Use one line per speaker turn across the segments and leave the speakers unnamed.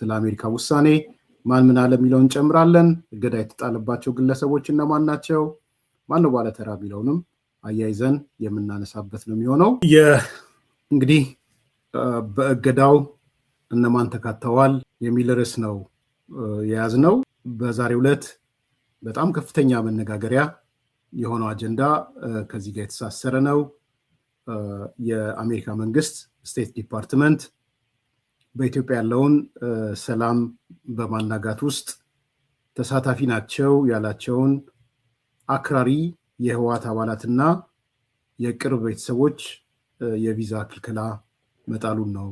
ስለ አሜሪካ ውሳኔ ማን ምን አለ የሚለውን ጨምራለን። እገዳ የተጣለባቸው ግለሰቦች እነማን ናቸው፣ ማን ነው ባለተራ የሚለውንም አያይዘን የምናነሳበት ነው የሚሆነው። እንግዲህ በእገዳው እነማን ተካተዋል የሚል ርዕስ ነው የያዝነው። በዛሬው ዕለት በጣም ከፍተኛ መነጋገሪያ የሆነው አጀንዳ ከዚህ ጋር የተሳሰረ ነው። የአሜሪካ መንግስት ስቴት ዲፓርትመንት በኢትዮጵያ ያለውን ሰላም በማናጋት ውስጥ ተሳታፊ ናቸው ያላቸውን አክራሪ የህወሓት አባላትና የቅርብ ቤተሰቦች የቪዛ ክልከላ መጣሉን ነው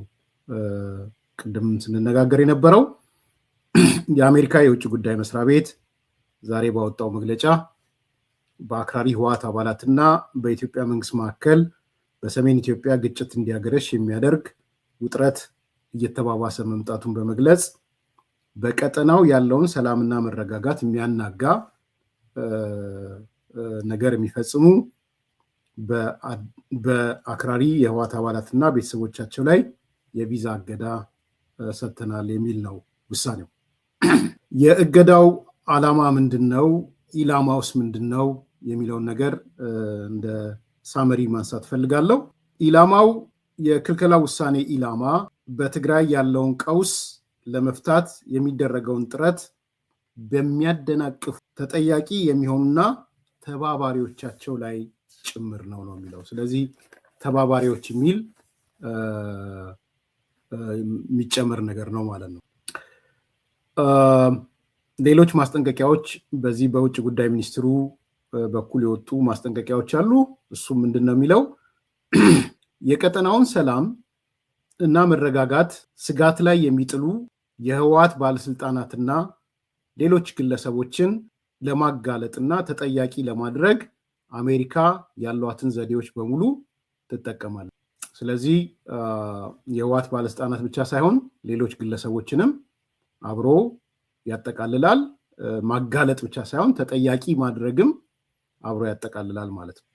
ቅድም ስንነጋገር የነበረው። የአሜሪካ የውጭ ጉዳይ መስሪያ ቤት ዛሬ ባወጣው መግለጫ በአክራሪ ህወሓት አባላትና በኢትዮጵያ መንግስት መካከል በሰሜን ኢትዮጵያ ግጭት እንዲያገረሽ የሚያደርግ ውጥረት እየተባባሰ መምጣቱን በመግለጽ በቀጠናው ያለውን ሰላምና መረጋጋት የሚያናጋ ነገር የሚፈጽሙ በአክራሪ የህወሓት አባላትና ቤተሰቦቻቸው ላይ የቪዛ እገዳ ሰጥተናል የሚል ነው ውሳኔው። የእገዳው ዓላማ ምንድን ነው? ኢላማውስ ምንድን ነው የሚለውን ነገር እንደ ሳመሪ ማንሳት ፈልጋለሁ። ኢላማው የክልከላ ውሳኔ ኢላማ በትግራይ ያለውን ቀውስ ለመፍታት የሚደረገውን ጥረት በሚያደናቅፉ ተጠያቂ የሚሆኑና ተባባሪዎቻቸው ላይ ጭምር ነው የሚለው። ስለዚህ ተባባሪዎች የሚል የሚጨምር ነገር ነው ማለት ነው። ሌሎች ማስጠንቀቂያዎች በዚህ በውጭ ጉዳይ ሚኒስትሩ በኩል የወጡ ማስጠንቀቂያዎች አሉ። እሱም ምንድን ነው የሚለው የቀጠናውን ሰላም እና መረጋጋት ስጋት ላይ የሚጥሉ የህወሓት ባለስልጣናትና ሌሎች ግለሰቦችን ለማጋለጥና ተጠያቂ ለማድረግ አሜሪካ ያሏትን ዘዴዎች በሙሉ ትጠቀማለች። ስለዚህ የህወሓት ባለስልጣናት ብቻ ሳይሆን ሌሎች ግለሰቦችንም አብሮ ያጠቃልላል። ማጋለጥ ብቻ ሳይሆን ተጠያቂ ማድረግም አብሮ ያጠቃልላል ማለት ነው።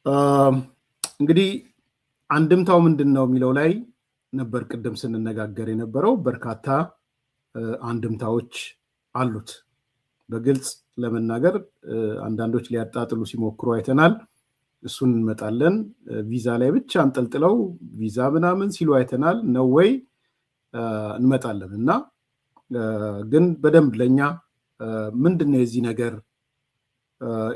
እንግዲህ አንድምታው ምንድን ነው የሚለው ላይ ነበር ቅድም ስንነጋገር የነበረው። በርካታ አንድምታዎች አሉት። በግልጽ ለመናገር አንዳንዶች ሊያጣጥሉ ሲሞክሩ አይተናል። እሱን እንመጣለን። ቪዛ ላይ ብቻ አንጠልጥለው ቪዛ ምናምን ሲሉ አይተናል። ነው ወይ እንመጣለን እና ግን በደንብ ለኛ ምንድን ነው የዚህ ነገር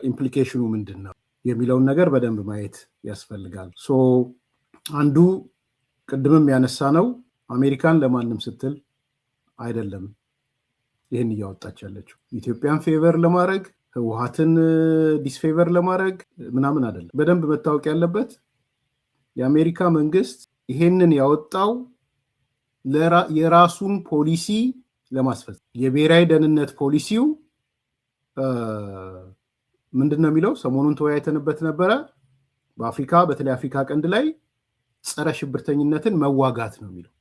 ኢምፕሊኬሽኑ ምንድን ነው የሚለውን ነገር በደንብ ማየት ያስፈልጋል። አንዱ ቅድምም ያነሳ ነው አሜሪካን ለማንም ስትል አይደለም ይህን እያወጣች ያለችው። ኢትዮጵያን ፌቨር ለማድረግ ህወሓትን ዲስፌቨር ለማድረግ ምናምን አይደለም። በደንብ መታወቅ ያለበት የአሜሪካ መንግስት ይሄንን ያወጣው የራሱን ፖሊሲ ለማስፈጸም የብሔራዊ ደህንነት ፖሊሲው ምንድን ነው የሚለው ሰሞኑን ተወያይተንበት ነበረ። በአፍሪካ በተለይ አፍሪካ ቀንድ ላይ ጸረ ሽብርተኝነትን መዋጋት ነው የሚለው።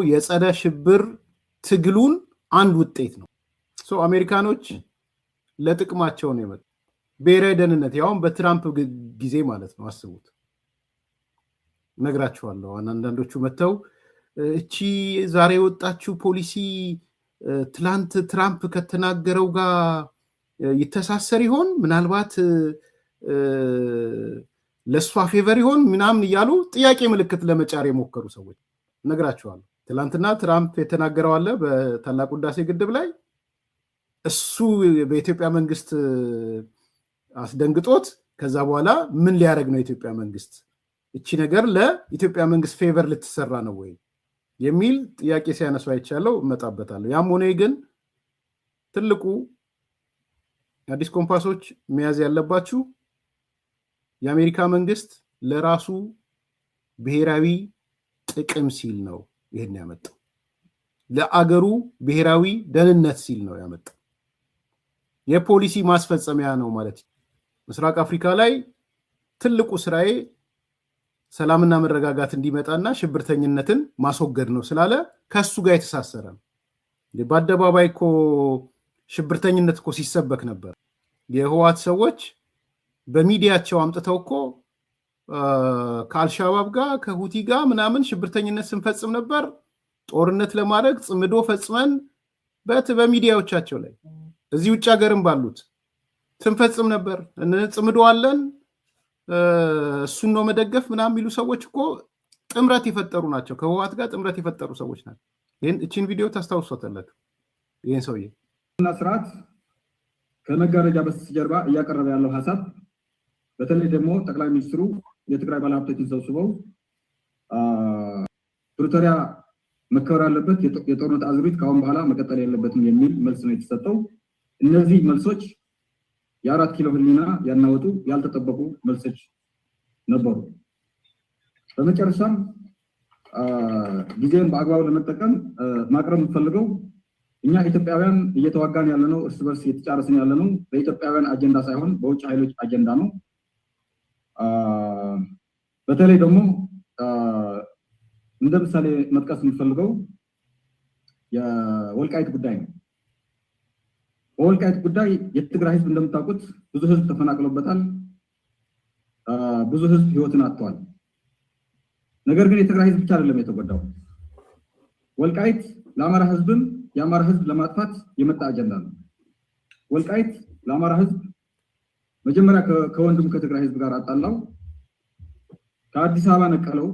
የጸረ ሽብር ትግሉን አንድ ውጤት ነው። አሜሪካኖች ለጥቅማቸው ነው የመጡት። ብሔራዊ ደህንነት ያውም በትራምፕ ጊዜ ማለት ነው። አስቡት። ነግራችኋለሁ። አንዳንዶቹ መጥተው እቺ ዛሬ የወጣችው ፖሊሲ ትላንት ትራምፕ ከተናገረው ጋር ይተሳሰር ይሆን፣ ምናልባት ለእሷ ፌቨር ይሆን ምናምን እያሉ ጥያቄ ምልክት ለመጫር የሞከሩ ሰዎች ነግራችኋለሁ። ትላንትና ትራምፕ የተናገረው አለ በታላቁ ህዳሴ ግድብ ላይ እሱ በኢትዮጵያ መንግስት አስደንግጦት ከዛ በኋላ ምን ሊያደርግ ነው የኢትዮጵያ መንግስት፣ እቺ ነገር ለኢትዮጵያ መንግስት ፌቨር ልትሰራ ነው ወይ የሚል ጥያቄ ሲያነሱ አይቻለው። እመጣበታለሁ። ያም ሆነ ግን ትልቁ አዲስ ኮምፓሶች መያዝ ያለባችሁ የአሜሪካ መንግስት ለራሱ ብሔራዊ ጥቅም ሲል ነው ይሄን ያመጣው። ለአገሩ ብሔራዊ ደህንነት ሲል ነው ያመጣው። የፖሊሲ ማስፈጸሚያ ነው ማለት ነው። ምስራቅ አፍሪካ ላይ ትልቁ ስራዬ ሰላምና መረጋጋት እንዲመጣና ሽብርተኝነትን ማስወገድ ነው ስላለ ከሱ ጋር የተሳሰረ ነው። በአደባባይ እኮ ሽብርተኝነት እኮ ሲሰበክ ነበር። የህወሓት ሰዎች በሚዲያቸው አምጥተው እኮ ከአልሻባብ ጋር ከሁቲ ጋር ምናምን ሽብርተኝነት ስንፈጽም ነበር፣ ጦርነት ለማድረግ ጽምዶ ፈጽመን በሚዲያዎቻቸው ላይ እዚህ ውጭ ሀገርም ባሉት ስንፈጽም ነበር ጽምዶ አለን እሱን ነው መደገፍ ምናምን የሚሉ ሰዎች እኮ ጥምረት የፈጠሩ ናቸው ከህወሓት ጋር ጥምረት የፈጠሩ ሰዎች ናቸው እቺን ቪዲዮ ታስታውሷታላችሁ ይሄን ሰውዬ
እና ስርዓት ከመጋረጃ በስተጀርባ እያቀረበ ያለው ሐሳብ በተለይ ደግሞ ጠቅላይ ሚኒስትሩ የትግራይ ባለሀብቶችን ሰብስበው ፕሪቶሪያ መከበር አለበት የጦርነት አዙሪት ካሁን በኋላ መቀጠል የለበትም የሚል መልስ ነው የተሰጠው እነዚህ መልሶች የ4 ኪሎ ህሊና ያናወጡ ያልተጠበቁ መልሶች ነበሩ በመጨረሻም ጊዜን በአግባቡ ለመጠቀም ማቅረብ ፈልገው እኛ ኢትዮጵያውያን እየተዋጋን ያለነው እርስ በርስ እየተጫረስን ያለነው በኢትዮጵያውያን አጀንዳ ሳይሆን በውጭ ኃይሎች አጀንዳ ነው በተለይ ደግሞ እንደ ምሳሌ መጥቀስ የምፈልገው የወልቃይት ጉዳይ ነው በወልቃይት ጉዳይ የትግራይ ህዝብ እንደምታውቁት ብዙ ህዝብ ተፈናቅሎበታል ብዙ ህዝብ ህይወትን አጥቷል ነገር ግን የትግራይ ህዝብ ብቻ አይደለም የተጎዳው ወልቃይት ለአማራ ህዝብም የአማራ ህዝብ ለማጥፋት የመጣ አጀንዳ ነው ወልቃይት ለአማራ ህዝብ መጀመሪያ ከወንድሙ ከትግራይ ህዝብ ጋር አጣላው ከአዲስ አበባ ነቀለው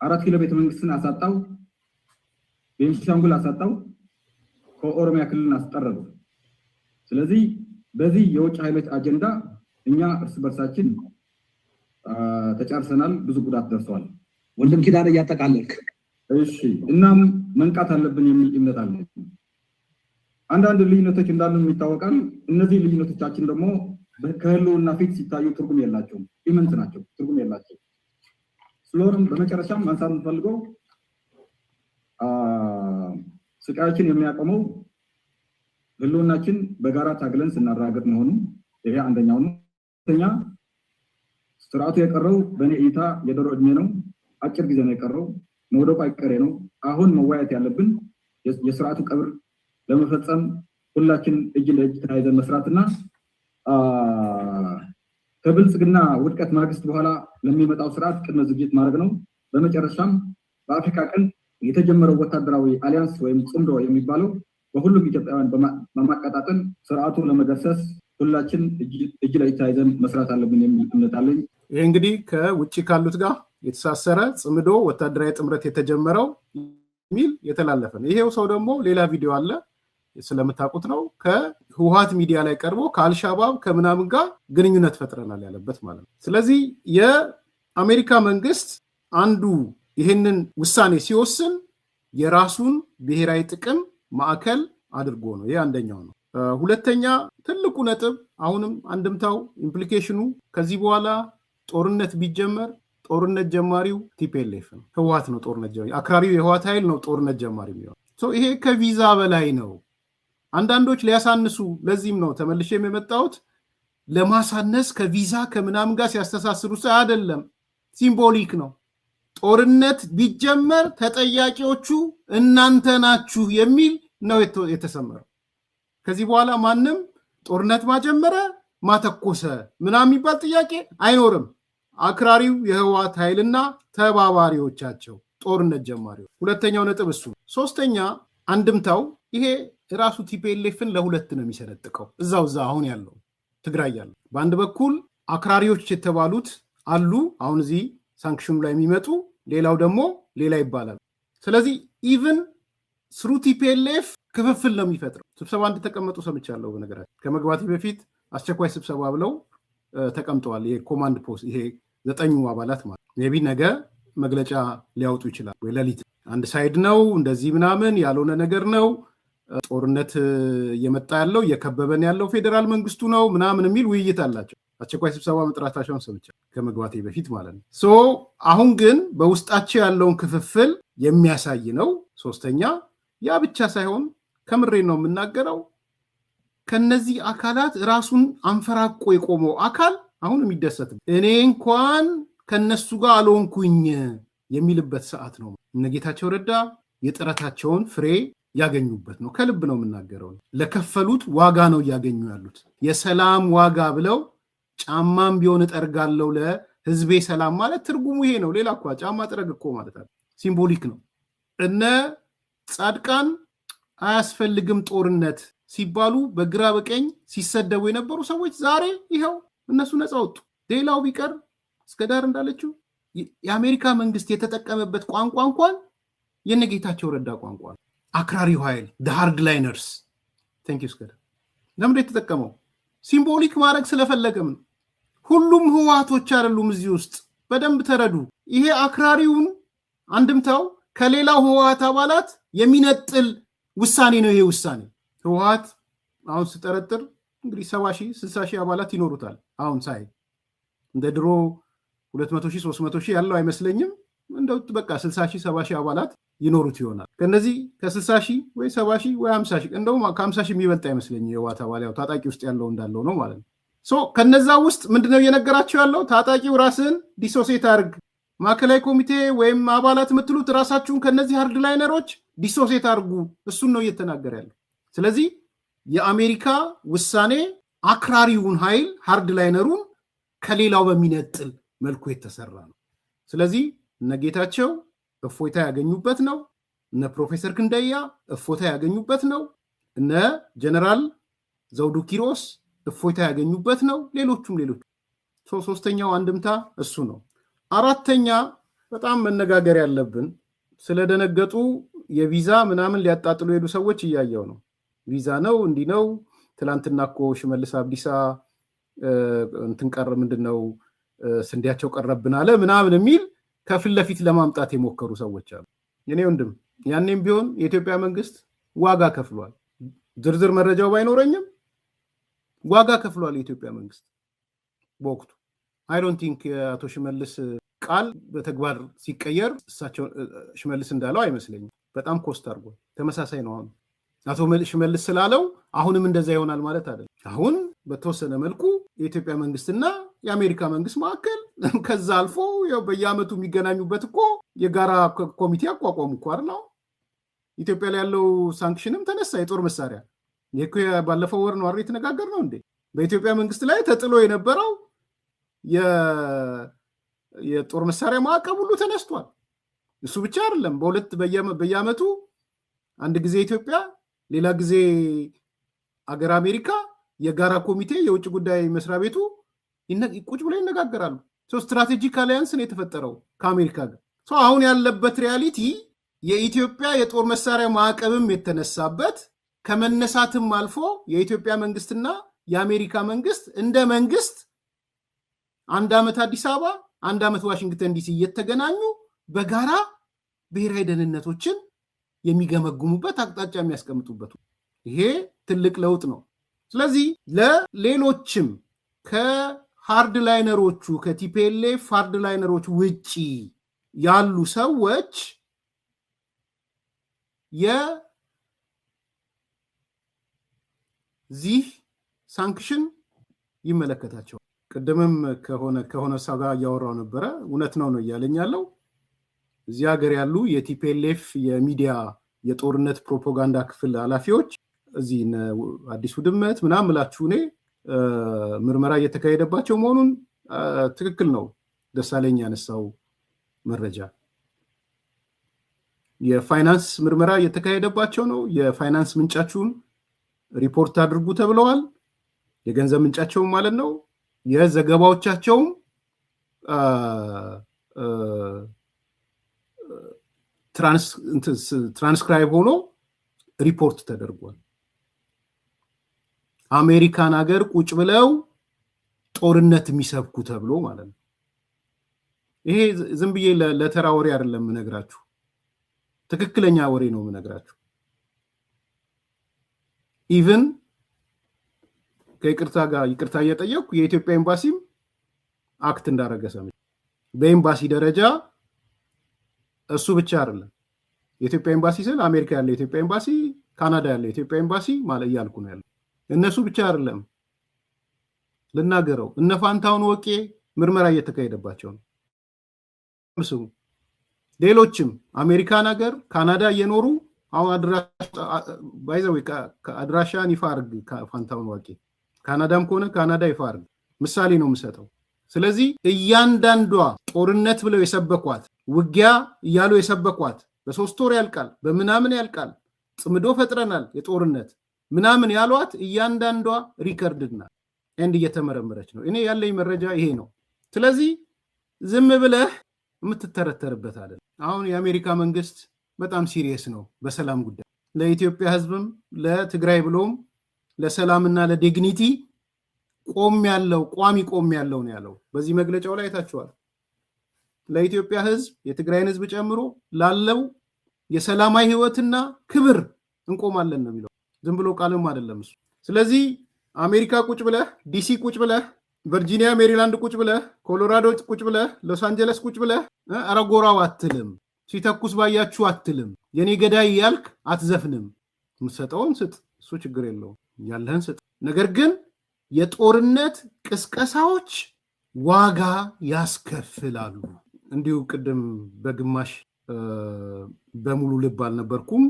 4 ኪሎ ቤተ መንግስትን አሳጣው ቤንሻንጉል አሳጣው ከኦሮሚያ ክልል አስጠረዱ ስለዚህ በዚህ የውጭ ኃይሎች አጀንዳ እኛ እርስ በርሳችን ተጫርሰናል ብዙ ጉዳት ደርሷል
ወንድም ኪዳነ ያጠቃለልክ
እሺ እናም መንቃት አለብን የሚል እምነት አለ አንዳንድ ልዩነቶች እንዳሉ ይታወቃል እነዚህ ልዩነቶቻችን ደግሞ ከህልውና ፊት ሲታዩ ትርጉም የላቸውም ኢምንት ናቸው ትርጉም የላቸው ስለሆነም በመጨረሻም ማንሳት ፈልገው ስቃያችን የሚያቆመው ህልውናችን በጋራ ታግለን ስናረጋግጥ መሆኑ ይሄ አንደኛው ነው ሁለተኛ ስርዓቱ የቀረው በኔ እይታ የዶሮ እድሜ ነው አጭር ጊዜ ነው የቀረው መውደቁ አይቀሬ ነው አሁን መዋያት ያለብን የስርዓቱ ቀብር ለመፈጸም ሁላችን እጅ ለእጅ ተያይዘን መስራትና ከብልጽግና ውድቀት ማግስት በኋላ ለሚመጣው ስርዓት ቅድመ ዝግጅት ማድረግ ነው በመጨረሻም በአፍሪካ ቀን የተጀመረው ወታደራዊ አሊያንስ ወይም ጽምዶ የሚባለው በሁሉም ኢትዮጵያውያን በማቀጣጠል ስርዓቱ ለመገርሰስ ሁላችን እጅ ለእጅ ተያይዘን መስራት አለብን የሚል እምነት አለኝ
ይሄ እንግዲህ ከውጪ ካሉት ጋር የተሳሰረ ጽምዶ ወታደራዊ ጥምረት የተጀመረው ሚል የተላለፈ ነው ይሄው ሰው ደግሞ ሌላ ቪዲዮ አለ ስለምታውቁት ነው ከህወሓት ሚዲያ ላይ ቀርቦ ከአልሻባብ ከምናምን ጋር ግንኙነት ፈጥረናል ያለበት ማለት ነው ስለዚህ የአሜሪካ መንግስት አንዱ ይሄንን ውሳኔ ሲወስን የራሱን ብሔራዊ ጥቅም ማዕከል አድርጎ ነው ይሄ አንደኛው ነው ሁለተኛ ትልቁ ነጥብ አሁንም አንድምታው ኢምፕሊኬሽኑ ከዚህ በኋላ ጦርነት ቢጀመር ጦርነት ጀማሪው ቲፒኤልኤፍ ነው ህወሓት ነው ጦርነት ጀማሪ አክራሪው የህወሓት ኃይል ነው ጦርነት ጀማሪ የሚሆነው ይሄ ከቪዛ በላይ ነው አንዳንዶች ሊያሳንሱ ለዚህም ነው ተመልሼ የመጣሁት ለማሳነስ ከቪዛ ከምናምን ጋር ሲያስተሳስሩ አይደለም ሲምቦሊክ ነው ጦርነት ቢጀመር ተጠያቂዎቹ እናንተ ናችሁ የሚል ነው የተሰመረው ከዚህ በኋላ ማንም ጦርነት ማጀመረ ማተኮሰ ምናምን የሚባል ጥያቄ አይኖርም አክራሪው የህወሓት ኃይልና ተባባሪዎቻቸው ጦርነት ጀማሪው ሁለተኛው ነጥብ እሱ ሶስተኛ አንድምታው ይሄ ራሱ ቲፒኤልኤፍን ለሁለት ነው የሚሰነጥቀው እዛው አሁን ያለው ትግራይ ያለው በአንድ በኩል አክራሪዎች የተባሉት አሉ አሁን እዚህ ሳንክሽኑ ላይ የሚመጡ ሌላው ደግሞ ሌላ ይባላል ስለዚህ ኢቭን ስሩ ቲፒኤልኤፍ ክፍፍል ነው የሚፈጥረው ስብሰባ እንድተቀመጡ ሰምቻለሁ በነገራችን ከመግባቴ በፊት አስቸኳይ ስብሰባ ብለው ተቀምጠዋል ይሄ ኮማንድ ፖስት ይሄ 9 አባላት ማለት ሜቢ ነገ መግለጫ ሊያወጡ ይችላል ወይ ለሊት አንድ ሳይድ ነው እንደዚህ ምናምን ያልሆነ ነገር ነው ጦርነት እየመጣ ያለው እየከበበን ያለው ፌደራል መንግስቱ ነው ምናምን የሚል ውይይት አላቸው አስቸኳይ ስብሰባ መጥራታቸውን ሰምቻለሁ ከመግባቴ በፊት ማለት ነው አሁን ግን በውስጣቸው ያለውን ክፍፍል የሚያሳይ ነው ሶስተኛ ያ ብቻ ሳይሆን ከምሬ ነው የምናገረው ከነዚህ አካላት ራሱን አንፈራቆ የቆመው አካል አሁን የሚደሰት እኔ እንኳን ከነሱ ጋር አልሆንኩኝ የሚልበት ሰዓት ነው እነ ጌታቸው ረዳ የጥረታቸውን ፍሬ ያገኙበት ነው ከልብ ነው የምናገረው ለከፈሉት ዋጋ ነው ያገኙ ያሉት የሰላም ዋጋ ብለው ጫማም ቢሆን እጠርጋለሁ ለህዝቤ ሰላም ማለት ትርጉሙ ይሄ ነው ሌላ እኮ ጫማ ጥረግ እኮ ማለት አይደል ሲምቦሊክ ነው እነ ጻድቃን አያስፈልግም ጦርነት ሲባሉ በግራ በቀኝ ሲሰደቡ የነበሩ ሰዎች ዛሬ ይኸው እነሱ ነፃ ወጡ። ሌላው ቢቀር እስከ ዳር እንዳለችው የአሜሪካ መንግስት የተጠቀመበት ቋንቋ እንኳን የነጌታቸው ረዳ ቋንቋ አክራሪው ኃይል ሃርድ ላይነርስ ቴንክ ዩ እስከ ዳር ለምን የተጠቀመው ሲምቦሊክ ማድረግ ስለፈለገም ነው። ሁሉም ህወሓቶች አይደሉም እዚህ ውስጥ በደንብ ተረዱ። ይሄ አክራሪውን አንድምታው ከሌላው ህወሓት አባላት የሚነጥል ውሳኔ ነው። ይሄ ውሳኔ ህወሓት አሁን ስጠረጥር እንግዲህ 70,000 60,000 አባላት ይኖሩታል። አሁን ሳይ እንደ ድሮ 200,000 300,000 ያለው አይመስለኝም። እንደው በቃ 60,000 70,000 አባላት ይኖሩት ይሆናል። ከነዚህ ከ60,000 ወይ 70,000 ወይ 50,000 እንደውም ከ50,000 የሚበልጥ አይመስለኝም። የህወሓት አባል ያው ታጣቂ ውስጥ ያለው እንዳለው ነው ማለት ነው። ከነዛ ውስጥ ምንድነው እየነገራቸው ያለው? ታጣቂው ራስን ዲሶሴት አድርግ፣ ማዕከላዊ ኮሚቴ ወይም አባላት የምትሉት ራሳችሁን ከነዚህ ሃርድ ላይነሮች ዲሶሴት አድርጉ። እሱን ነው እየተናገረ ያለው። ስለዚህ የአሜሪካ ውሳኔ አክራሪውን ኃይል ሃርድ ላይነሩን ከሌላው በሚነጥል መልኩ የተሰራ ነው። ስለዚህ እነ ጌታቸው እፎይታ ያገኙበት ነው። እነ ፕሮፌሰር ክንደያ እፎይታ ያገኙበት ነው። እነ ጀነራል ዘውዱ ኪሮስ እፎይታ ያገኙበት ነው። ሌሎቹም ሶስተኛው አንድምታ እሱ ነው። አራተኛ በጣም መነጋገር ያለብን ስለደነገጡ የቪዛ ምናምን ሊያጣጥሉ ሄዱ ሰዎች እያየው ነው። ቪዛ ነው እንዲህ ነው። ትላንትና እኮ ሽመልስ አብዲሳ እንትን ቀረ ምንድነው ስንዴያቸው ቀረብን አለ ምናምን የሚል ከፊት ለፊት ለማምጣት የሞከሩ ሰዎች አሉ። የኔ ወንድም ያኔም ቢሆን የኢትዮጵያ መንግስት ዋጋ ከፍሏል። ዝርዝር መረጃው ባይኖረኝም ዋጋ ከፍሏል የኢትዮጵያ መንግስት በወቅቱ። አይ ዶንት ቲንክ የአቶ ሽመልስ ቃል በተግባር ሲቀየር እሳቸው ሽመልስ እንዳለው አይመስለኝም። በጣም ኮስት አድርጓል። ተመሳሳይ ነው። አሁን አቶ ሽመልስ ስላለው አሁንም እንደዛ ይሆናል ማለት አይደለም። አሁን በተወሰነ መልኩ የኢትዮጵያ መንግስትና የአሜሪካ መንግስት መካከል ከዛ አልፎ በየአመቱ የሚገናኙበት እኮ የጋራ ኮሚቴ አቋቋሙ እኮ አይደል? ኢትዮጵያ ላይ ያለው ሳንክሽንም ተነሳ። የጦር መሳሪያ ባለፈው ወር ነው አይደል የተነጋገር ነው እንዴ? በኢትዮጵያ መንግስት ላይ ተጥሎ የነበረው የጦር መሳሪያ ማዕቀብ ሁሉ ተነስቷል። እሱ ብቻ አይደለም። በየአመቱ አንድ ጊዜ ኢትዮጵያ፣ ሌላ ጊዜ አገር አሜሪካ የጋራ ኮሚቴ የውጭ ጉዳይ መስሪያ ቤቱ ቁጭ ብለው ይነጋገራሉ። ስትራቴጂክ አሊያንስ ነው የተፈጠረው ከአሜሪካ ጋር። አሁን ያለበት ሪያሊቲ የኢትዮጵያ የጦር መሳሪያ ማዕቀብም የተነሳበት ከመነሳትም አልፎ የኢትዮጵያ መንግስትና የአሜሪካ መንግስት እንደ መንግስት አንድ አመት አዲስ አበባ አንድ አመት ዋሽንግተን ዲሲ እየተገናኙ በጋራ ብሔራዊ ደህንነቶችን የሚገመግሙበት አቅጣጫ የሚያስቀምጡበት ይሄ ትልቅ ለውጥ ነው። ስለዚህ ለሌሎችም ከሃርድ ላይነሮቹ ከቲፒኤልኤፍ ሃርድ ላይነሮች ውጪ ያሉ ሰዎች የዚህ ሳንክሽን ይመለከታቸዋል። ቅድምም ከሆነ ሰው ጋር እያወራው ነበረ። እውነት ነው እያለኝ ያለው እዚህ ሀገር ያሉ የቲፒኤልኤፍ የሚዲያ የጦርነት ፕሮፓጋንዳ ክፍል ኃላፊዎች እዚህ አዲሱ ድመት ምናምን ምላችሁ እኔ ምርመራ እየተካሄደባቸው መሆኑን ትክክል ነው። ደሳለኝ ያነሳው መረጃ የፋይናንስ ምርመራ እየተካሄደባቸው ነው። የፋይናንስ ምንጫችሁን ሪፖርት አድርጉ ተብለዋል። የገንዘብ ምንጫቸውም ማለት ነው። የዘገባዎቻቸውም ትራንስክራይብ ሆኖ ሪፖርት ተደርጓል። አሜሪካን ሀገር ቁጭ ብለው ጦርነት የሚሰብኩ ተብሎ ማለት ነው። ይሄ ዝም ብዬ ለተራ ወሬ አይደለም የምነግራችሁ፣ ትክክለኛ ወሬ ነው የምነግራችሁ። ኢቭን ከይቅርታ ጋር ይቅርታ እየጠየቅኩ የኢትዮጵያ ኤምባሲም አክት እንዳደረገ ሰምቼ በኤምባሲ ደረጃ እሱ ብቻ አይደለም። የኢትዮጵያ ኤምባሲ ስል አሜሪካ ያለው የኢትዮጵያ ኤምባሲ፣ ካናዳ ያለው የኢትዮጵያ ኤምባሲ ማለት እያልኩ ነው ያለው። እነሱ ብቻ አይደለም ልናገረው፣ እነ ፋንታውን ወቄ ምርመራ እየተካሄደባቸው ነው። ስሙ ሌሎችም አሜሪካን ሀገር ካናዳ እየኖሩ አሁን አድራሻን ይፋ አድርግ ፋንታውን ወቄ ካናዳም ከሆነ ካናዳ ይፋ አድርግ። ምሳሌ ነው የምሰጠው። ስለዚህ እያንዳንዷ ጦርነት ብለው የሰበኳት ውጊያ እያሉ የሰበኳት በ3 ወር ያልቃል፣ በምናምን ያልቃል፣ ጽምዶ ፈጥረናል የጦርነት ምናምን ያሏት እያንዳንዷ ሪከርድና ኤንድ እየተመረመረች ነው። እኔ ያለኝ መረጃ ይሄ ነው። ስለዚህ ዝም ብለህ የምትተረተርበት አይደለም። አሁን የአሜሪካ መንግስት በጣም ሲሪየስ ነው በሰላም ጉዳይ። ለኢትዮጵያ ህዝብም ለትግራይ ብሎም ለሰላምና ለዲግኒቲ ቋሚ ቆም ያለው ነው ያለው። በዚህ መግለጫው ላይ አይታችኋል። ለኢትዮጵያ ህዝብ የትግራይን ህዝብ ጨምሮ ላለው የሰላማዊ ህይወትና ክብር እንቆማለን ነው የሚለው። ዝም ብሎ ቃልም አይደለም እሱ። ስለዚህ አሜሪካ ቁጭ ብለህ፣ ዲሲ ቁጭ ብለህ፣ ቨርጂኒያ ሜሪላንድ ቁጭ ብለህ፣ ኮሎራዶ ቁጭ ብለህ፣ ሎስ አንጀለስ ቁጭ ብለህ አረጎራው አትልም፣ ሲተኩስ ባያችሁ አትልም፣ የኔ ገዳይ ያልክ አትዘፍንም። የምትሰጠውን ስጥ፣ እሱ ችግር የለውም፣ ያለህን ስጥ። ነገር ግን የጦርነት ቅስቀሳዎች ዋጋ ያስከፍላሉ። እንዲሁ ቅድም በግማሽ በሙሉ ልብ አልነበርኩም፣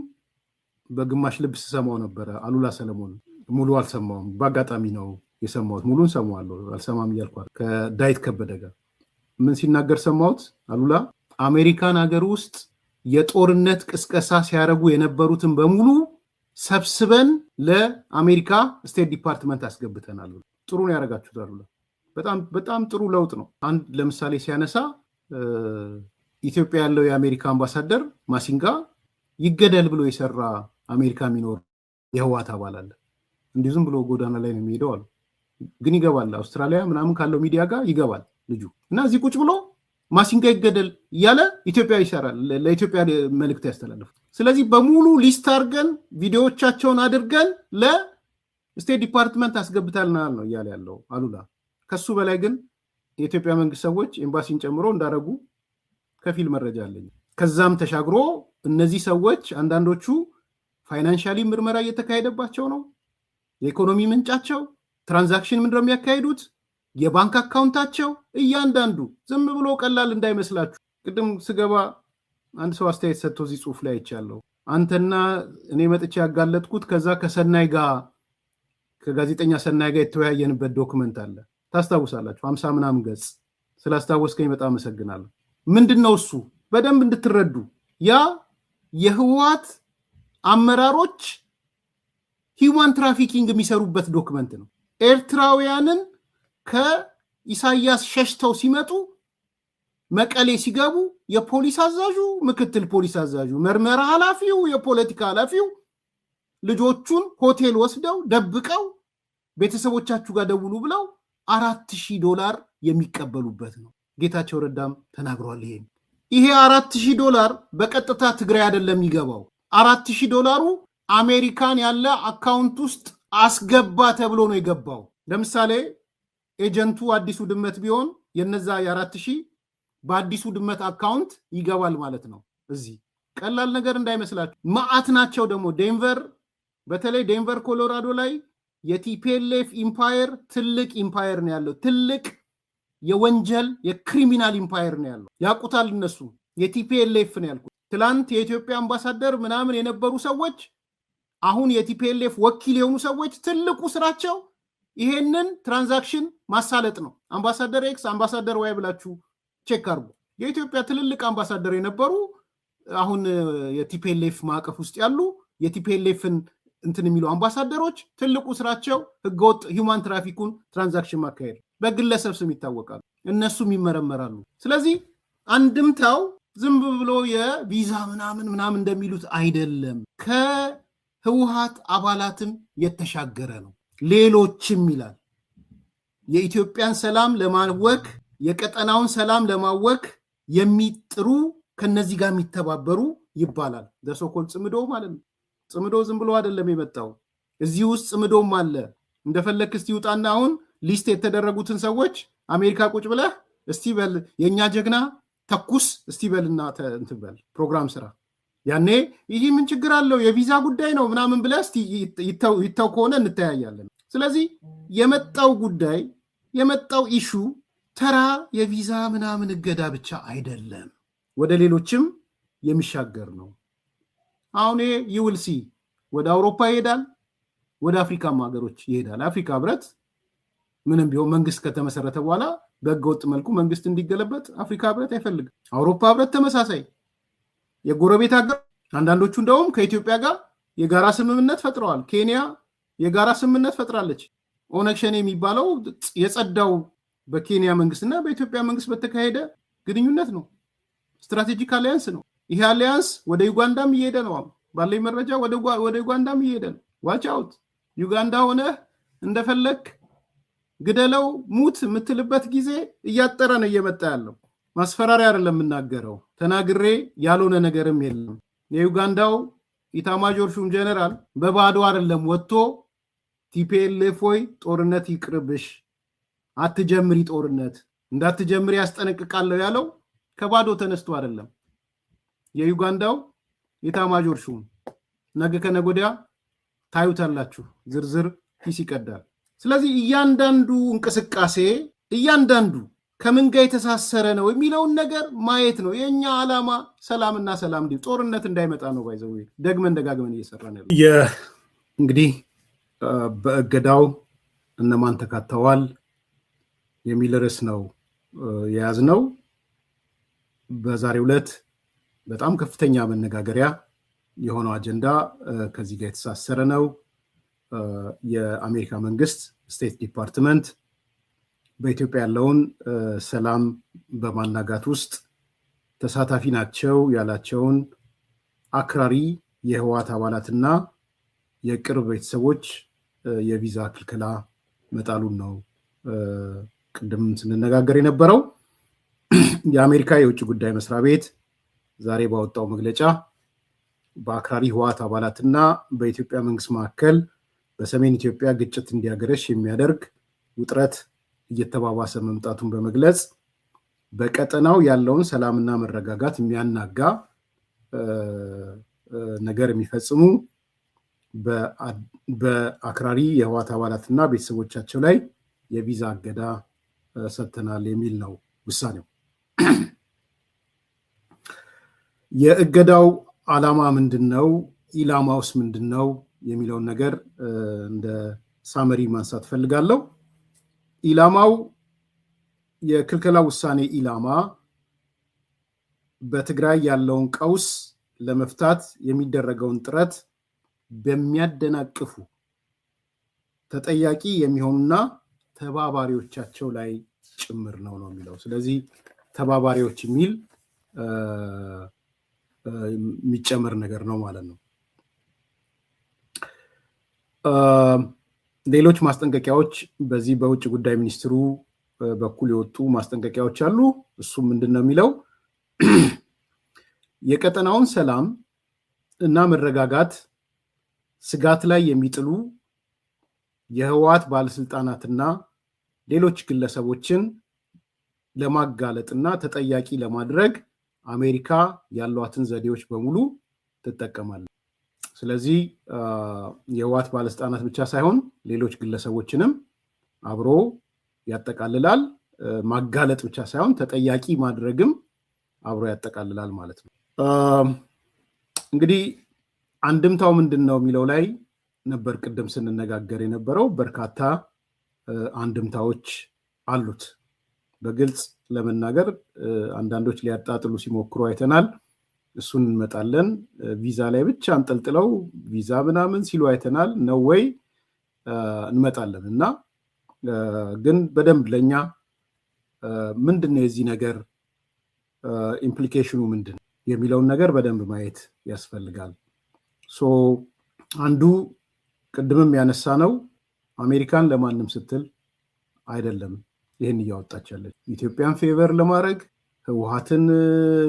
በግማሽ ልብ ስሰማው ነበረ። አሉላ ሰለሞን ሙሉ አልሰማውም፣ በአጋጣሚ ነው የሰማሁት። ሙሉን ሰማዋለሁ አልሰማም እያልኳል። ከዳዊት ከበደ ጋር ምን ሲናገር ሰማሁት? አሉላ አሜሪካን ሀገር ውስጥ የጦርነት ቅስቀሳ ሲያደርጉ የነበሩትን በሙሉ ሰብስበን ለአሜሪካ ስቴት ዲፓርትመንት አስገብተናል። ጥሩ ነው ያደረጋችሁት አሉላ። በጣም ጥሩ ለውጥ ነው። አንድ ለምሳሌ ሲያነሳ ኢትዮጵያ ያለው የአሜሪካ አምባሳደር ማሲንጋ ይገደል ብሎ የሰራ አሜሪካ የሚኖር የህዋት አባል አለ። እንዲሁ ዝም ብሎ ጎዳና ላይ ነው የሚሄደው አሉ። ግን ይገባል፣ አውስትራሊያ ምናምን ካለው ሚዲያ ጋር ይገባል ልጁ እና እዚህ ቁጭ ብሎ ማሲንጋ ይገደል እያለ ኢትዮጵያ ይሰራል፣ ለኢትዮጵያ መልእክት ያስተላልፉ። ስለዚህ በሙሉ ሊስት አድርገን ቪዲዮዎቻቸውን አድርገን ለስቴት ዲፓርትመንት አስገብታልናል ነው እያለ ያለው አሉላ። ከሱ በላይ ግን የኢትዮጵያ መንግስት ሰዎች ኤምባሲን ጨምሮ እንዳረጉ ከፊል መረጃ አለኝ። ከዛም ተሻግሮ እነዚህ ሰዎች አንዳንዶቹ ፋይናንሻሊ ምርመራ እየተካሄደባቸው ነው። የኢኮኖሚ ምንጫቸው፣ ትራንዛክሽን ምንድነው የሚያካሂዱት፣ የባንክ አካውንታቸው፣ እያንዳንዱ ዝም ብሎ ቀላል እንዳይመስላችሁ። ቅድም ስገባ አንድ ሰው አስተያየት ሰጥቶ እዚህ ጽሁፍ ላይ አይቻለሁ። አንተና እኔ መጥቼ ያጋለጥኩት ከዛ ከሰናይ ጋር ከጋዜጠኛ ሰናይ ጋር የተወያየንበት ዶክመንት አለ፣ ታስታውሳላችሁ? 50 ምናምን ገጽ። ስላስታወስከኝ በጣም አመሰግናለሁ። ምንድነው እሱ? በደንብ እንድትረዱ ያ የህወሓት አመራሮች ሂውማን ትራፊኪንግ የሚሰሩበት ዶክመንት ነው። ኤርትራውያንን ከኢሳያስ ሸሽተው ሲመጡ መቀሌ ሲገቡ የፖሊስ አዛዡ፣ ምክትል ፖሊስ አዛዡ፣ መርመራ ኃላፊው፣ የፖለቲካ ኃላፊው ልጆቹን ሆቴል ወስደው ደብቀው ቤተሰቦቻችሁ ጋር ደውሉ ብለው $4000 የሚቀበሉበት ነው። ጌታቸው ረዳም ተናግሯል። ይሄ $4000 በቀጥታ ትግራይ አይደለም የሚገባው። $4000 አሜሪካን ያለ አካውንት ውስጥ አስገባ ተብሎ ነው የገባው። ለምሳሌ ኤጀንቱ አዲሱ ድመት ቢሆን የነዛ የ4000 በአዲሱ ድመት አካውንት ይገባል ማለት ነው። እዚህ ቀላል ነገር እንዳይመስላችሁ ማአት ናቸው። ደግሞ ዴንቨር፣ በተለይ ዴንቨር ኮሎራዶ ላይ የቲፒኤልኤፍ ኢምፓየር ትልቅ ኢምፓየር ነው ያለው። ትልቅ የወንጀል የክሪሚናል ኢምፓየር ነው ያለው። ያውቁታል እነሱ። የቲፒኤልኤፍ ነው ያልኩት። ትላንት የኢትዮጵያ አምባሳደር ምናምን የነበሩ ሰዎች አሁን የቲፒኤልኤፍ ወኪል የሆኑ ሰዎች ትልቁ ስራቸው ይሄንን ትራንዛክሽን ማሳለጥ ነው። አምባሳደር ኤክስ፣ አምባሳደር ዋይ ብላችሁ ቼክ አድርጉ። የኢትዮጵያ ትልልቅ አምባሳደር የነበሩ አሁን የቲፒኤልኤፍ ማዕቀፍ ውስጥ ያሉ የቲፒኤልኤፍን እንትን የሚሉ አምባሳደሮች ትልቁ ስራቸው ህገወጥ ሂውማን ትራፊኩን ትራንዛክሽን ማካሄድ፣ በግለሰብ ስም ይታወቃሉ፣ እነሱም ይመረመራሉ። ስለዚህ አንድምታው ዝም ብሎ የቪዛ ምናምን እንደሚሉት አይደለም። ከህወሓት አባላትም የተሻገረ ነው። ሌሎችም ይላል የኢትዮጵያን ሰላም ለማወክ የቀጠናውን ሰላም ለማወክ የሚጥሩ ከነዚህ ጋር የሚተባበሩ ይባላል። ደሶኮል ጽምዶ ማለት ነው። ጽምዶ ዝም ብሎ አይደለም የመጣው። እዚህ ውስጥ ጽምዶም አለ። እንደፈለክ እስቲ ውጣና አሁን ሊስት የተደረጉትን ሰዎች አሜሪካ ቁጭ ብለህ እስቲ በል የኛ ጀግና ተኩስ እስቲ በልና እንትን በል ፕሮግራም ስራ። ያኔ ይህ ምን ችግር አለው የቪዛ ጉዳይ ነው ምናምን ብለህ እስቲ ይተው ከሆነ እንተያያለን። ስለዚህ የመጣው ጉዳይ የመጣው ኢሹ ተራ የቪዛ ምናምን እገዳ ብቻ አይደለም፣ ወደ ሌሎችም የሚሻገር ነው። አሁን ይውልሲ ወደ አውሮፓ ይሄዳል፣ ወደ አፍሪካም ሀገሮች ይሄዳል። አፍሪካ ህብረት ምንም ቢሆን መንግስት ከተመሰረተ በኋላ በህገወጥ መልኩ መንግስት እንዲገለበጥ አፍሪካ ህብረት አይፈልግም። አውሮፓ ህብረት ተመሳሳይ። የጎረቤት ሀገር አንዳንዶቹ እንደውም ከኢትዮጵያ ጋር የጋራ ስምምነት ፈጥረዋል። ኬንያ የጋራ ስምምነት ፈጥራለች። ኦነግ ሸኔ የሚባለው የጸዳው በኬንያ መንግስትና በኢትዮጵያ መንግስት በተካሄደ ግንኙነት ነው። ስትራቴጂክ አሊያንስ ነው። ይሄ አሊያንስ ወደ ዩጋንዳም እየሄደ ነው። ባለኝ መረጃ ወደ ዩጋንዳም እየሄደ ነው። ዋች አውት። ዩጋንዳ ሆነ እንደፈለክ ግደለው ሙት የምትልበት ጊዜ እያጠረ ነው እየመጣ ያለው። ማስፈራሪያ አይደለም የምናገረው፣ ተናግሬ ያልሆነ ነገርም የለም። የዩጋንዳው ኢታማጆር ሹም ጀነራል በባዶ አይደለም ወጥቶ ቲፒኤልኤፍ ሆይ ጦርነት ይቅርብሽ፣ አትጀምሪ፣ ጦርነት እንዳትጀምሪ ያስጠነቅቃለሁ ያለው ከባዶ ተነስቶ አይደለም። የዩጋንዳው ኢታማጆር ሹም ነገ ከነገ ወዲያ ታዩታላችሁ፣ ዝርዝር ኪስ ይቀዳል። ስለዚህ እያንዳንዱ እንቅስቃሴ እያንዳንዱ ከምን ጋር የተሳሰረ ነው የሚለውን ነገር ማየት ነው የኛ ዓላማ። ሰላምና ሰላም እንዲ ጦርነት እንዳይመጣ ነው። ባይዘው ደግመን ደጋግመን እየሰራን ያለው እንግዲህ በእገዳው እነማን ተካተዋል የሚል ርዕስ ነው የያዝነው። በዛሬው ዕለት በጣም ከፍተኛ መነጋገሪያ የሆነው አጀንዳ ከዚህ ጋር የተሳሰረ ነው። የአሜሪካ መንግስት ስቴት ዲፓርትመንት በኢትዮጵያ ያለውን ሰላም በማናጋት ውስጥ ተሳታፊ ናቸው ያላቸውን አክራሪ የህወሓት አባላትና የቅርብ ቤተሰቦች የቪዛ ክልከላ መጣሉን ነው ቅድም ስንነጋገር የነበረው። የአሜሪካ የውጭ ጉዳይ መስሪያ ቤት ዛሬ ባወጣው መግለጫ በአክራሪ ህወሓት አባላትና በኢትዮጵያ መንግስት መካከል በሰሜን ኢትዮጵያ ግጭት እንዲያገረሽ የሚያደርግ ውጥረት እየተባባሰ መምጣቱን በመግለጽ በቀጠናው ያለውን ሰላምና መረጋጋት የሚያናጋ ነገር የሚፈጽሙ በአክራሪ የህወሓት አባላትና ቤተሰቦቻቸው ላይ የቪዛ እገዳ ሰጥተናል የሚል ነው ውሳኔው። የእገዳው ዓላማ ምንድን ነው? ኢላማውስ ምንድን ነው የሚለውን ነገር እንደ ሳመሪ ማንሳት ፈልጋለሁ። ኢላማው የክልከላ ውሳኔ ኢላማ በትግራይ ያለውን ቀውስ ለመፍታት የሚደረገውን ጥረት በሚያደናቅፉ ተጠያቂ የሚሆኑና ተባባሪዎቻቸው ላይ ጭምር ነው የሚለው። ስለዚህ ተባባሪዎች የሚል የሚጨመር ነገር ነው ማለት ነው። ሌሎች ማስጠንቀቂያዎች በዚህ በውጭ ጉዳይ ሚኒስትሩ በኩል የወጡ ማስጠንቀቂያዎች አሉ። እሱም ምንድን ነው የሚለው የቀጠናውን ሰላም እና መረጋጋት ስጋት ላይ የሚጥሉ የህወሓት ባለስልጣናትና ሌሎች ግለሰቦችን ለማጋለጥና ተጠያቂ ለማድረግ አሜሪካ ያሏትን ዘዴዎች በሙሉ ትጠቀማለች። ስለዚህ የህወሓት ባለስልጣናት ብቻ ሳይሆን ሌሎች ግለሰቦችንም አብሮ ያጠቃልላል። ማጋለጥ ብቻ ሳይሆን ተጠያቂ ማድረግም አብሮ ያጠቃልላል ማለት ነው። እንግዲህ አንድምታው ምንድን ነው የሚለው ላይ ነበር ቅድም ስንነጋገር የነበረው። በርካታ አንድምታዎች አሉት። በግልጽ ለመናገር አንዳንዶች ሊያጣጥሉ ሲሞክሩ አይተናል። እሱን እንመጣለን። ቪዛ ላይ ብቻ አንጠልጥለው ቪዛ ምናምን ሲሉ አይተናል። ነው ወይ እንመጣለን እና ግን በደንብ ለኛ ምንድነው የዚህ ነገር ኢምፕሊኬሽኑ ምንድን የሚለውን ነገር በደንብ ማየት ያስፈልጋል። አንዱ ቅድምም ያነሳ ነው አሜሪካን ለማንም ስትል አይደለም ይህን እያወጣች ያለች፣ ኢትዮጵያን ፌቨር ለማድረግ ህወሓትን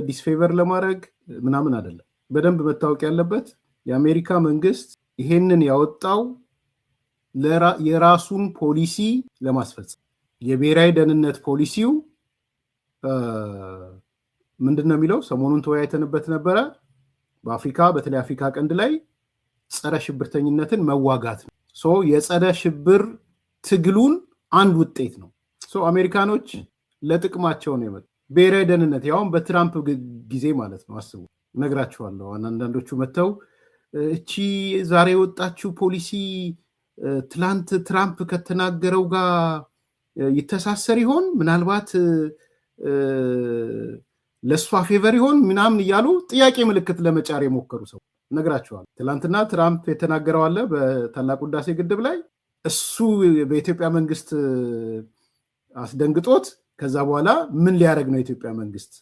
ዲስፌቨር ለማድረግ ምናምን አይደለም። በደንብ መታወቅ ያለበት የአሜሪካ መንግስት ይሄንን ያወጣው የራሱን ፖሊሲ ለማስፈጸም። የብሔራዊ ደህንነት ፖሊሲው ምንድን ነው የሚለው? ሰሞኑን ተወያይተንበት ነበረ። በአፍሪካ በተለይ አፍሪካ ቀንድ ላይ ጸረ ሽብርተኝነትን መዋጋት ነው። የጸረ ሽብር ትግሉን አንድ ውጤት ነው። አሜሪካኖች ለጥቅማቸው ነው የመጡት። ብሔራዊ ደህንነት ያውም በትራምፕ ጊዜ ማለት ነው። አስቡ፣ ነግራችኋለሁ። አንዳንዶቹ መጥተው እቺ ዛሬ የወጣችው ፖሊሲ ትላንት ትራምፕ ከተናገረው ጋር ይተሳሰር ይሆን? ምናልባት ለሷ ፌቨር ይሆን ምናምን እያሉ ጥያቄ ምልክት ለመጫር የሞከሩ ሰው ነግራቸዋል። ትላንትና ትራምፕ የተናገረው አለ በታላቁ ህዳሴ ግድብ ላይ እሱ በኢትዮጵያ መንግስት አስደንግጦት ከዛ በኋላ ምን ሊያደርግ ነው የኢትዮጵያ መንግስት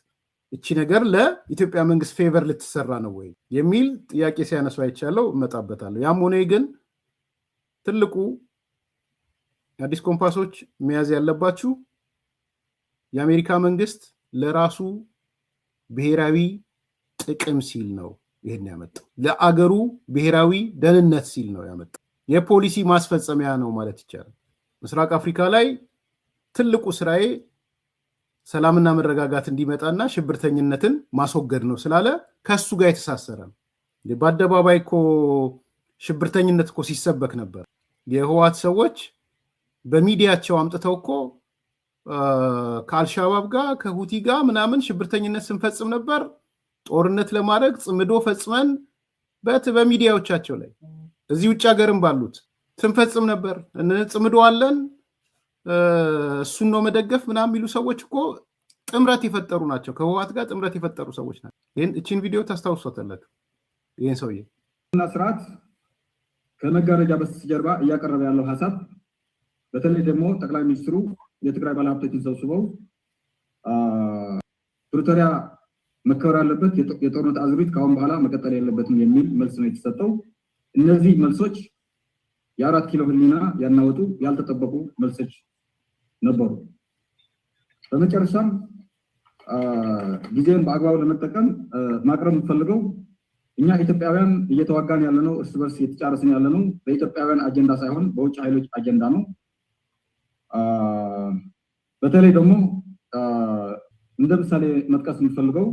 እቺ ነገር ለኢትዮጵያ መንግስት ፌቨር ልትሰራ ነው ወይ የሚል ጥያቄ ሲያነሱ አይቻለው እመጣበታለሁ። ያም ሆነ ግን ትልቁ አዲስ ኮምፓሶች መያዝ ያለባችሁ የአሜሪካ መንግስት ለራሱ ብሔራዊ ጥቅም ሲል ነው ይሄን ያመጣው። ለአገሩ ብሔራዊ ደህንነት ሲል ነው ያመጣው። የፖሊሲ ማስፈጸሚያ ነው ማለት ይቻላል። ምስራቅ አፍሪካ ላይ ትልቁ ስራዬ ሰላምና መረጋጋት እንዲመጣና ሽብርተኝነትን ማስወገድ ነው ስላለ ከሱ ጋር የተሳሰረ ነው። በአደባባይ እኮ ሽብርተኝነት እኮ ሲሰበክ ነበር። የህወሓት ሰዎች በሚዲያቸው አምጥተው እኮ ከአልሻባብ ጋር ከሁቲ ጋር ምናምን ሽብርተኝነት ስንፈጽም ነበር፣ ጦርነት ለማድረግ ጽምዶ ፈጽመን በሚዲያዎቻቸው ላይ እዚህ ውጭ ሀገርም ባሉት ስንፈጽም ነበር፣ ጽምዶ አለን እሱን ነው መደገፍ ምናምን የሚሉ ሰዎች እኮ ጥምረት የፈጠሩ ናቸው። ከህወሓት ጋር ጥምረት የፈጠሩ ሰዎች ናቸው። እቺን ቪዲዮ ታስታውሷታላችሁ። ይህን ሰውዬ
እና ስርዓት ከመጋረጃ በስተጀርባ እያቀረበ ያለው ሀሳብ በተለይ ደግሞ ጠቅላይ ሚኒስትሩ የትግራይ ባለሀብቶችን ሰብስበው ፕሪቶሪያ መከበር አለበት፣ የጦርነት አዙሪት ከአሁን በኋላ መቀጠል የለበትም የሚል መልስ ነው የተሰጠው። እነዚህ መልሶች የ4 ኪሎ ህሊና ያናወጡ ያልተጠበቁ መልሶች ነበሩ። በመጨረሻም ጊዜን በአግባቡ ለመጠቀም ማቅረብ የምፈልገው እኛ ኢትዮጵያውያን እየተዋጋን ያለነው እርስ በርስ እየተጫረስን ያለነው በኢትዮጵያውያን አጀንዳ ሳይሆን በውጭ ኃይሎች አጀንዳ ነው። በተለይ ደግሞ እንደ ምሳሌ መጥቀስ የምፈልገው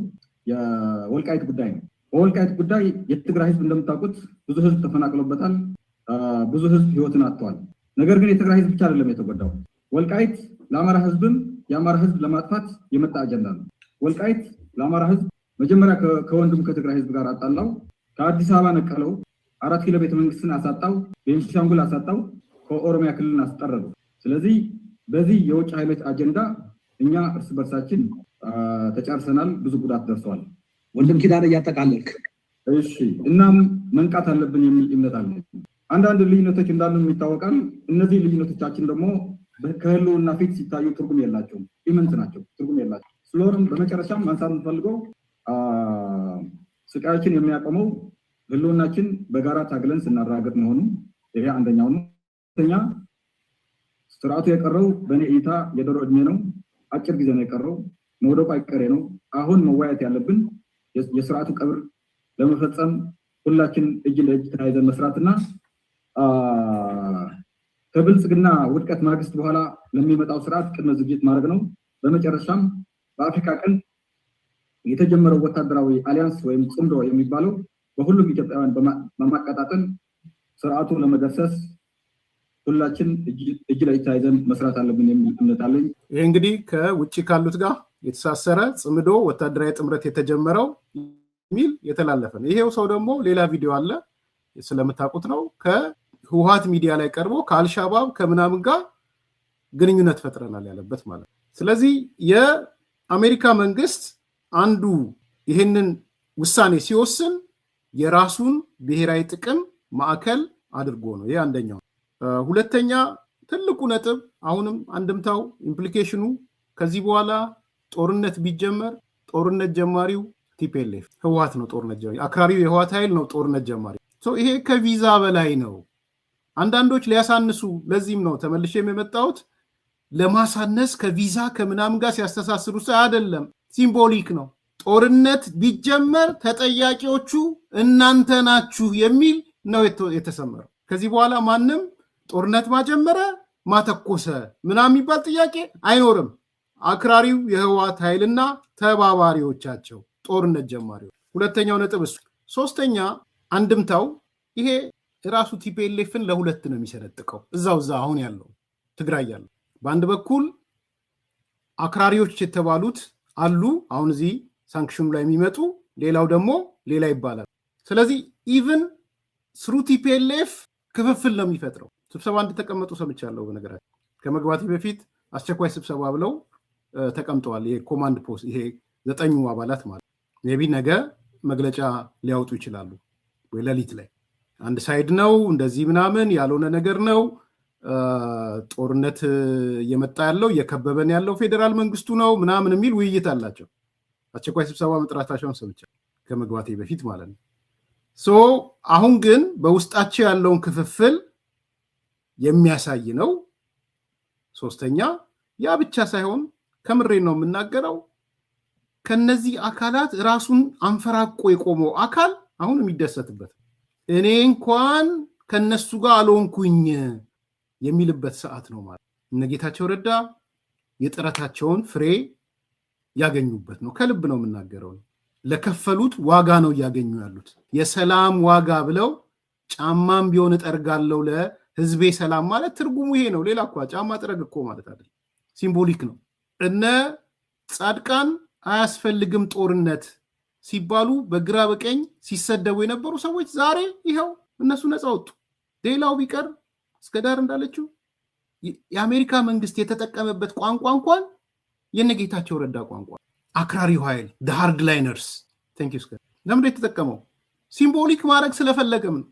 የወልቃይት ጉዳይ ነው። በወልቃይት ጉዳይ የትግራይ ህዝብ እንደምታውቁት ብዙ ህዝብ ተፈናቅሎበታል፣ ብዙ ህዝብ ህይወትን አጥቷል። ነገር ግን የትግራይ ህዝብ ብቻ አይደለም የተጎዳው። ወልቃይት ለአማራ ህዝብም የአማራ ህዝብ ለማጥፋት የመጣ አጀንዳ ነው። ወልቃይት ለአማራ ህዝብ መጀመሪያ ከወንድም ከትግራይ ህዝብ ጋር አጣላው፣ ከአዲስ አበባ ነቀለው፣ 4 ኪሎ ቤተመንግስትን አሳጣው፣ ቤንሻንጉል አሳጣው፣ ከኦሮሚያ ክልልን አስጠረገው። ስለዚህ በዚህ የውጭ ኃይሎች አጀንዳ እኛ እርስ በርሳችን ተጫርሰናል፣ ብዙ ጉዳት ደርሷል።
ወንድም ኪዳነ እያጠቃለልክ
እሺ። እናም መንቃት አለብን የሚል እምነት አለ። አንዳንድ ልዩነቶች እንዳሉ ይታወቃል። እነዚህ ልዩነቶቻችን ደግሞ ከህልውና ፊት ሲታዩ ትርጉም የላቸውም፣ ኢምንት ናቸው፣ ትርጉም የላቸው። ስለሆነም በመጨረሻም ማንሳት የምፈልገው ስቃያችን የሚያቆመው ህልውናችን በጋራ ታግለን ስናረጋግጥ መሆኑ ይሄ አንደኛው ነው። ሁለተኛ ስርዓቱ የቀረው በእኔ እይታ የዶሮ እድሜ ነው፣ አጭር ጊዜ ነው የቀረው፣ መውደቁ አይቀሬ ነው። አሁን መወያየት ያለብን የስርዓቱ ቀብር ለመፈጸም ሁላችን እጅ ለእጅ ተያይዘን መስራትና ከብልጽግና ውድቀት ማግስት በኋላ ለሚመጣው ስርዓት ቅድመ ዝግጅት ማድረግ ነው። በመጨረሻም በአፍሪካ ቀንድ የተጀመረው ወታደራዊ አሊያንስ ወይም ጽምዶ የሚባለው በሁሉም ኢትዮጵያውያን በማቀጣጠል ስርዓቱ ለመደሰስ ሁላችን እጅ ለእጅ ተያይዘን መስራት አለብን የሚል እምነት አለኝ።
ይህ እንግዲህ ከውጭ ካሉት ጋር የተሳሰረ ጽምዶ ወታደራዊ ጥምረት የተጀመረው የሚል የተላለፈ ነው። ይሄው ሰው ደግሞ ሌላ ቪዲዮ አለ ስለምታውቁት ነው። ከህወሓት ሚዲያ ላይ ቀርቦ ከአልሻባብ ከምናምን ጋር ግንኙነት ፈጥረናል ያለበት ማለት ነው። ስለዚህ የአሜሪካ መንግስት አንዱ ይህንን ውሳኔ ሲወስን የራሱን ብሔራዊ ጥቅም ማዕከል አድርጎ ነው። ይህ አንደኛው። ሁለተኛ ትልቁ ነጥብ አሁንም አንድምታው ኢምፕሊኬሽኑ ከዚህ በኋላ ጦርነት ቢጀመር ጦርነት ጀማሪው ቲፒኤልኤፍ ህወሓት ነው። ጦርነት ጀማሪ አክራሪው የህወሓት ኃይል ነው ጦርነት ጀማሪ። ይሄ ከቪዛ በላይ ነው። አንዳንዶች ሊያሳንሱ፣ ለዚህም ነው ተመልሼ የመጣሁት ለማሳነስ ከቪዛ ከምናምን ጋር ሲያስተሳስሩ አይደለም፣ ሲምቦሊክ ነው። ጦርነት ቢጀመር ተጠያቂዎቹ እናንተ ናችሁ የሚል ነው የተሰመረው። ከዚህ በኋላ ማንም ጦርነት ማጀመረ ማተኮሰ ምናምን የሚባል ጥያቄ አይኖርም። አክራሪው የህወሓት ኃይልና ተባባሪዎቻቸው ጦርነት ጀማሪዎች። ሁለተኛው ነጥብ እሱ። ሶስተኛ አንድምታው ይሄ ራሱ ቲፒኤልኤፍን ለሁለት ነው የሚሰነጥቀው። እዛው አሁን ያለው ትግራይ ያለው በአንድ በኩል አክራሪዎች የተባሉት አሉ፣ አሁን እዚህ ሳንክሽኑ ላይ የሚመጡ፣ ሌላው ደግሞ ሌላ ይባላል። ስለዚህ ኢቭን ስሩ ቲፒኤልኤፍ ክፍፍል ነው የሚፈጥረው። ስብሰባ እንድተቀመጡ ሰምቻለሁ። በነገራችን ከመግባቴ በፊት አስቸኳይ ስብሰባ ብለው ተቀምጠዋል። ይሄ ኮማንድ ፖስት፣ ይሄ 9 አባላት ማለት ሜቢ ነገ መግለጫ ሊያወጡ ይችላሉ ወይ ሌሊት ላይ አንድ ሳይድ ነው እንደዚህ ምናምን ያልሆነ ነገር ነው ጦርነት እየመጣ ያለው እየከበበን ያለው ፌደራል መንግስቱ ነው ምናምን የሚል ውይይት አላቸው። አስቸኳይ ስብሰባ መጥራታቸውን ሰምቻለሁ ከመግባቴ በፊት ማለት ነው። ሶ አሁን ግን በውስጣቸው ያለውን ክፍፍል የሚያሳይ ነው። ሶስተኛ ያ ብቻ ሳይሆን ከምሬ ነው የምናገረው ከነዚህ አካላት ራሱን አንፈራቆ የቆመው አካል አሁን የሚደሰትበት እኔ እንኳን ከነሱ ጋር አልሆንኩኝ የሚልበት ሰዓት ነው ማለት እነ ጌታቸው ረዳ የጥረታቸውን ፍሬ ያገኙበት ነው። ከልብ ነው የምናገረው። ለከፈሉት ዋጋ ነው እያገኙ ያሉት። የሰላም ዋጋ ብለው ጫማም ቢሆን እጠርጋለሁ ለህዝቤ ሰላም ማለት ትርጉሙ ይሄ ነው። ሌላ እኮ ጫማ ጥረግ እኮ ማለት አይደለም፣ ሲምቦሊክ ነው። እነ ጻድቃን አያስፈልግም ጦርነት ሲባሉ በግራ በቀኝ ሲሰደቡ የነበሩ ሰዎች ዛሬ ይኸው እነሱ ነፃ ወጡ። ሌላው ቢቀር እስከ ዳር እንዳለችው የአሜሪካ መንግስት የተጠቀመበት ቋንቋ እንኳን የነጌታቸው ረዳ ቋንቋ አክራሪው ኃይል the hardliners thank you ለምን የተጠቀመው ሲምቦሊክ ማድረግ ስለፈለገም ነው።